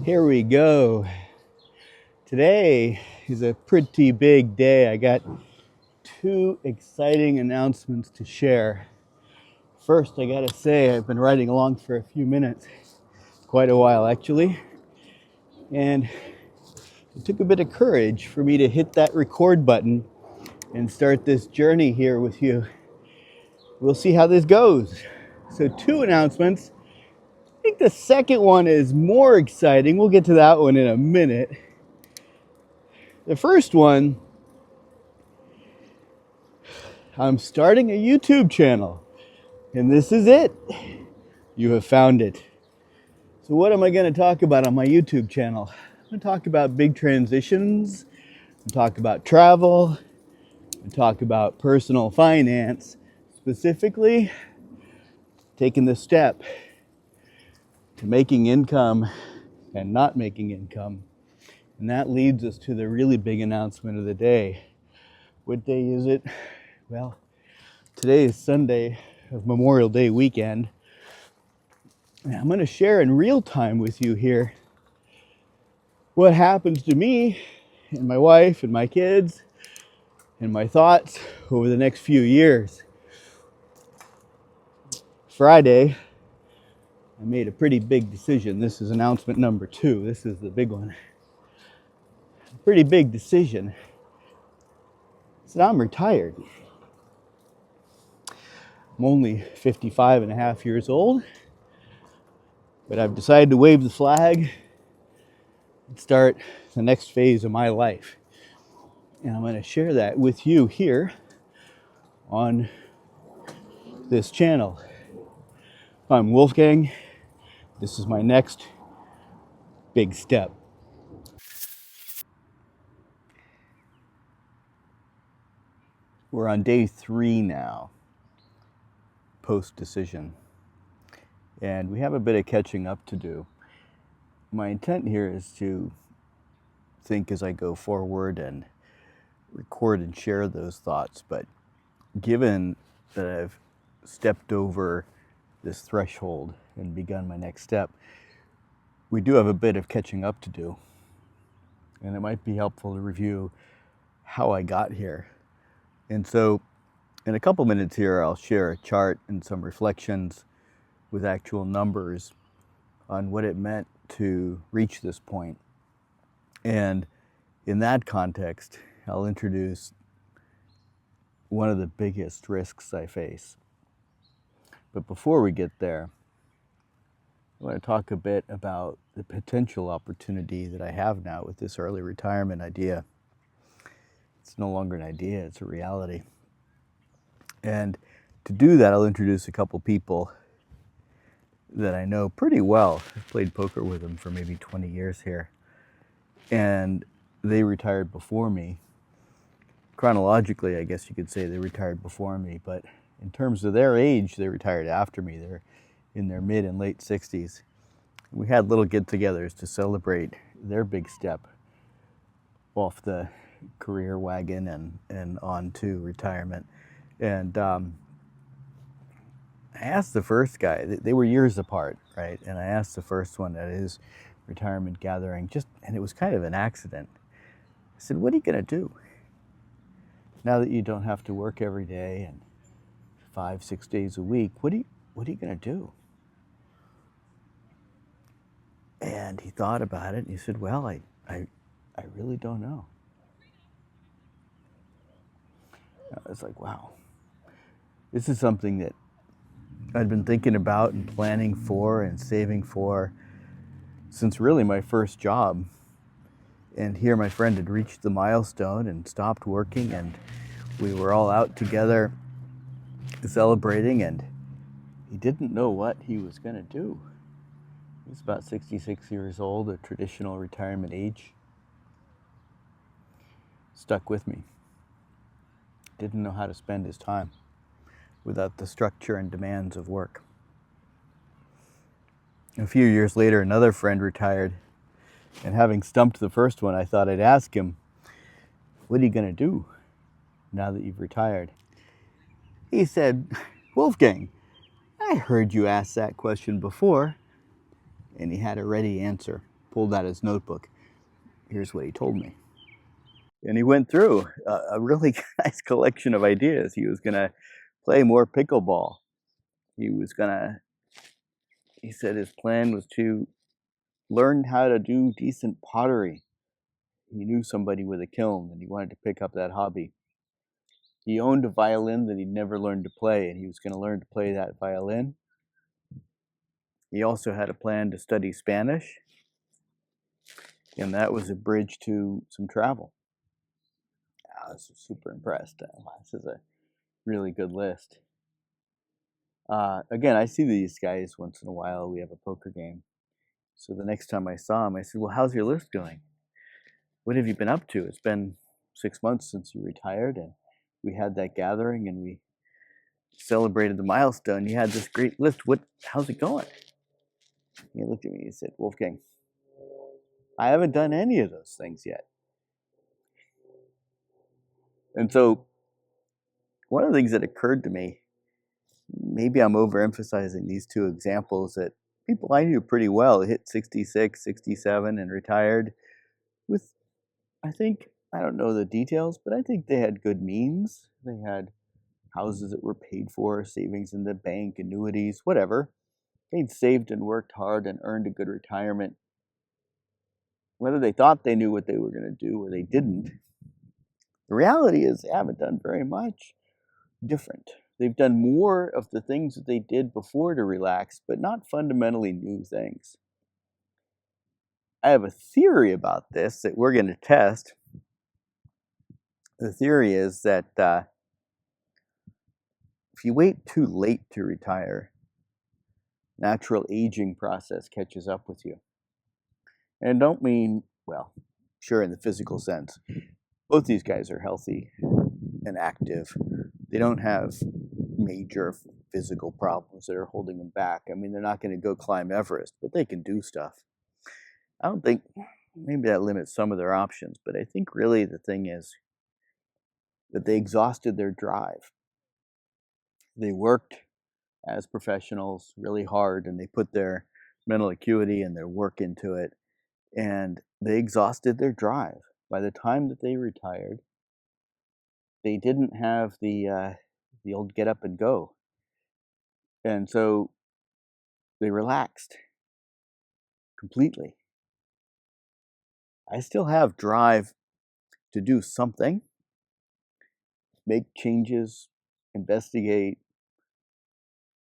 Here we go. Today is a pretty big day. I got two exciting announcements to share. First, I gotta say, I've been riding along for a few minutes, quite a while actually, and it took a bit of courage for me to hit that record button and start this journey here with you. We'll see how this goes. So, two announcements. I think the second one is more exciting. We'll get to that one in a minute. The first one, I'm starting a YouTube channel, and this is it. You have found it. So what am I going to talk about on my YouTube channel? I'm going to talk about big transitions, talk about travel, and talk about personal finance, specifically taking the step to making income and not making income. And that leads us to the really big announcement of the day. What day is it? Well, today is Sunday of Memorial Day weekend. And I'm going to share in real time with you here what happens to me and my wife and my kids and my thoughts over the next few years. Friday, I made a pretty big decision. This is announcement number 2. This is the big one. Pretty big decision. So I'm retired. I'm only 55 and a half years old, but I've decided to wave the flag and start the next phase of my life. And I'm going to share that with you here on this channel. I'm Wolfgang. This is my next big step. We're on day 3 now, post-decision. And we have a bit of catching up to do. My intent here is to think as I go forward and record and share those thoughts. But given that I've stepped over this threshold and begun my next step, we do have a bit of catching up to do. And it might be helpful to review how I got here. And so in a couple minutes here, I'll share a chart and some reflections with actual numbers on what it meant to reach this point. And in that context, I'll introduce one of the biggest risks I face. But before we get there, I want to talk a bit about the potential opportunity that I have now with this early retirement idea. It's no longer an idea, it's a reality. And to do that, I'll introduce a couple people that I know pretty well. I've played poker with them for maybe 20 years here. And they retired before me. Chronologically, I guess you could say they retired before me, but in terms of their age, they retired after me. They're in their mid and late 60s. We had little get-togethers to celebrate their big step off the career wagon and on to retirement. And I asked the first guy, they were years apart, right? And I asked the first one at his retirement gathering, and it was kind of an accident. I said, what are you gonna do now that you don't have to work every day and 5-6 days a week? What are you gonna do? And he thought about it and he said, well, I really don't know. I was like, wow, this is something that I'd been thinking about and planning for and saving for since really my first job. And here my friend had reached the milestone and stopped working, and we were all out together celebrating, and he didn't know what he was going to do. He was about 66 years old, a traditional retirement age. Stuck with me. Didn't know how to spend his time without the structure and demands of work. A few years later, another friend retired, and having stumped the first one, I thought I'd ask him, what are you going to do now that you've retired? He said, Wolfgang, I heard you ask that question before, and he had a ready answer. pulled out his notebook. Here's what he told me. And he went through a really nice collection of ideas. He was going to play more pickleball. He was going to, he said his plan was to learn how to do decent pottery. He knew somebody with a kiln and he wanted to pick up that hobby. He owned a violin that he'd never learned to play, and he was going to learn to play that violin. He also had a plan to study Spanish, and that was a bridge to some travel. I was super impressed. This is a really good list. Again, I see these guys once in a while. We have a poker game. So the next time I saw him, I said, well, how's your list going? What have you been up to? It's been 6 months since you retired, and we had that gathering, and we celebrated the milestone. You had this great list. How's it going? He looked at me and he said, Wolfgang, I haven't done any of those things yet. And so one of the things that occurred to me, maybe I'm overemphasizing these two examples, that people I knew pretty well hit 66, 67 and retired with, I think, I don't know the details, but I think they had good means. They had houses that were paid for, savings in the bank, annuities, whatever. They'd saved and worked hard and earned a good retirement. Whether they thought they knew what they were going to do or they didn't, the reality is they haven't done very much different. They've done more of the things that they did before to relax, but not fundamentally new things. I have a theory about this that we're going to test. The theory is that if you wait too late to retire, natural aging process catches up with you. And I don't mean, well, sure, in the physical sense. Both these guys are healthy and active. They don't have major physical problems that are holding them back. I mean, they're not going to go climb Everest, but they can do stuff. I don't think, maybe that limits some of their options, but I think really the thing is that they exhausted their drive. They worked as professionals really hard, and they put their mental acuity and their work into it, and they exhausted their drive. By the time that they retired, they didn't have the old get up and go. And so they relaxed completely. I still have drive to do something, make changes, investigate.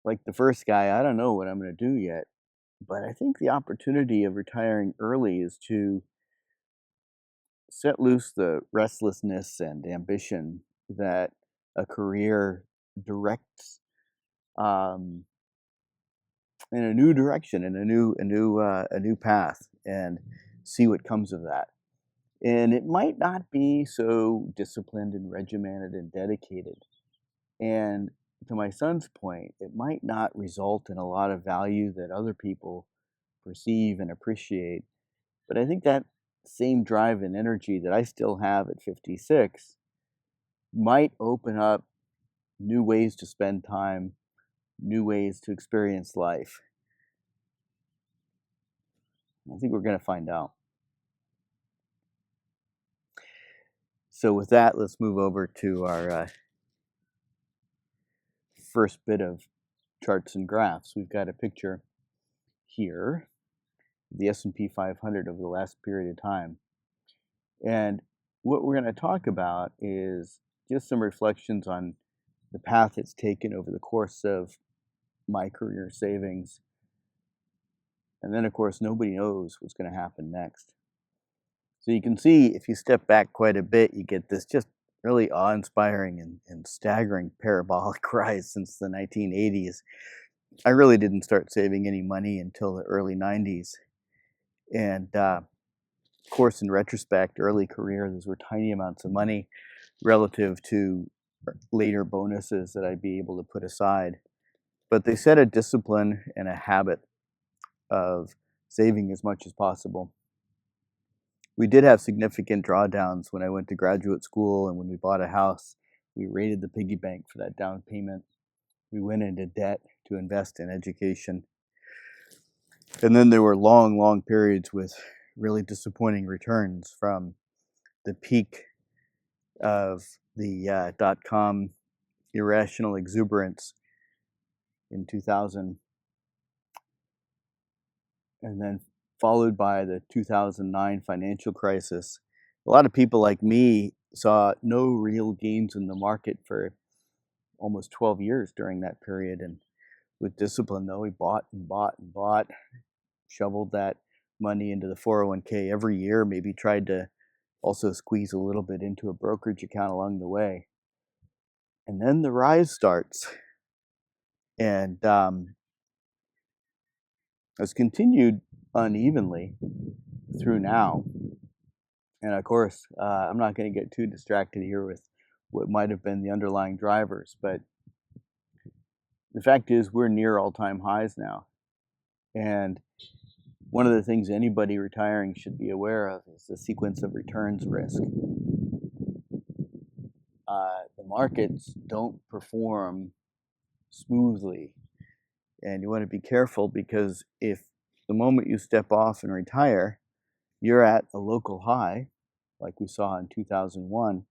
Like the first guy, I don't know what I'm going to do yet, but I think the opportunity of retiring early is to set loose the restlessness and ambition that a career directs in a new direction, in a new path, and see what comes of that. And it might not be so disciplined and regimented and dedicated. And to my son's point, it might not result in a lot of value that other people perceive and appreciate. But I think that same drive and energy that I still have at 56 might open up new ways to spend time, new ways to experience life. I think we're going to find out. So with that, let's move over to our first bit of charts and graphs. We've got a picture here, the S&P 500 over the last period of time. And what we're going to talk about is just some reflections on the path it's taken over the course of my career savings. And then, of course, nobody knows what's going to happen next. So you can see, if you step back quite a bit, you get this just really awe-inspiring and staggering parabolic rise since the 1980s. I really didn't start saving any money until the early 90s. And of course, in retrospect, early career, those were tiny amounts of money relative to later bonuses that I'd be able to put aside. But they set a discipline and a habit of saving as much as possible. We did have significant drawdowns when I went to graduate school, and when we bought a house, we raided the piggy bank for that down payment. We went into debt to invest in education. And then there were long, long periods with really disappointing returns from the peak of the dot-com irrational exuberance in 2000, and then followed by the 2009 financial crisis. A lot of people like me saw no real gains in the market for almost 12 years during that period. And with discipline, though, we bought and bought and bought, shoveled that money into the 401k every year, maybe tried to also squeeze a little bit into a brokerage account along the way. And then the rise starts. And has continued unevenly through now. And of course, I'm not going to get too distracted here with what might have been the underlying drivers, but the fact is we're near all-time highs now. And one of the things anybody retiring should be aware of is the sequence of returns risk. The markets don't perform smoothly, and you want to be careful, because if the moment you step off and retire, you're at a local high, like we saw in 2001,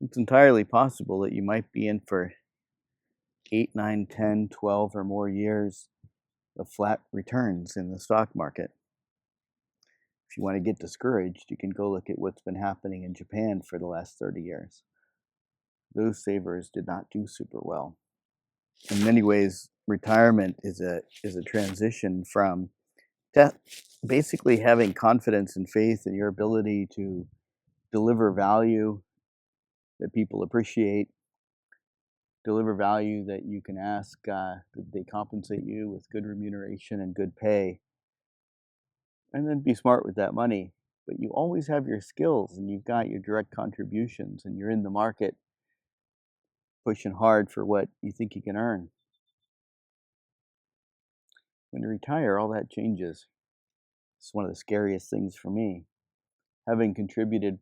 it's entirely possible that you might be in for 8, 9, 10, 12 or more years of flat returns in the stock market. If you want to get discouraged, you can go look at what's been happening in Japan for the last 30 years. Those savers did not do super well. In many ways, retirement is a transition from basically having confidence and faith in your ability to deliver value that people appreciate, deliver value that you can ask that they compensate you with good remuneration and good pay, and then be smart with that money. But you always have your skills, and you've got your direct contributions, and you're in the market pushing hard for what you think you can earn. When you retire, all that changes. It's one of the scariest things for me. Having contributed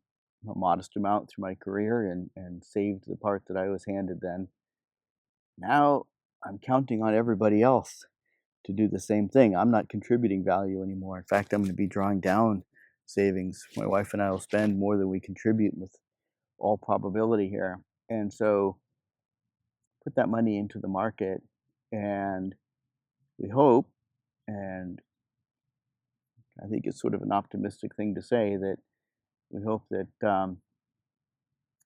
a modest amount through my career and saved the part that I was handed then, now I'm counting on everybody else to do the same thing. I'm not contributing value anymore. In fact, I'm going to be drawing down savings. My wife and I will spend more than we contribute with all probability here. And so put that money into the market, and we hope, and I think it's sort of an optimistic thing to say, that we hope that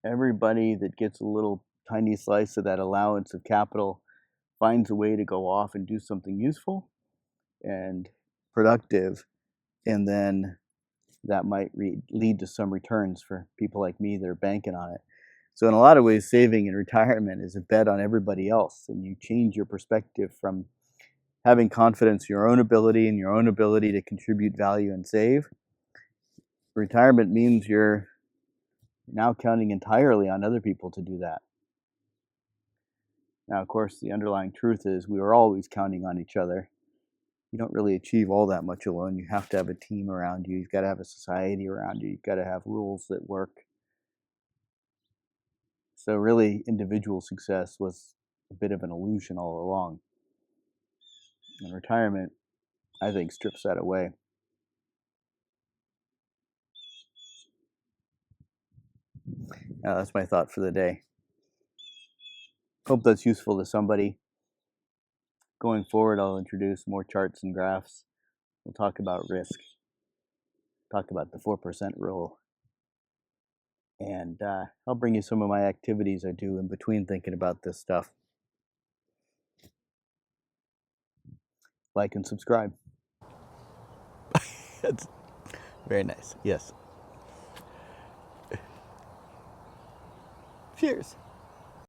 everybody that gets a little tiny slice of that allowance of capital finds a way to go off and do something useful and productive, and then that might lead to some returns for people like me that are banking on it. So in a lot of ways, saving in retirement is a bet on everybody else, and you change your perspective from having confidence in your own ability and your own ability to contribute value and save. Retirement means you're now counting entirely on other people to do that. Now, of course, the underlying truth is we are always counting on each other. You don't really achieve all that much alone. You have to have a team around you. You've got to have a society around you. You've got to have rules that work. So really, individual success was a bit of an illusion all along. And retirement, I think, strips that away. Now, that's my thought for the day. Hope that's useful to somebody. Going forward, I'll introduce more charts and graphs. We'll talk about risk, talk about the 4% rule, and I'll bring you some of my activities I do in between thinking about this stuff. Like and subscribe. That's very nice. Yes. Cheers.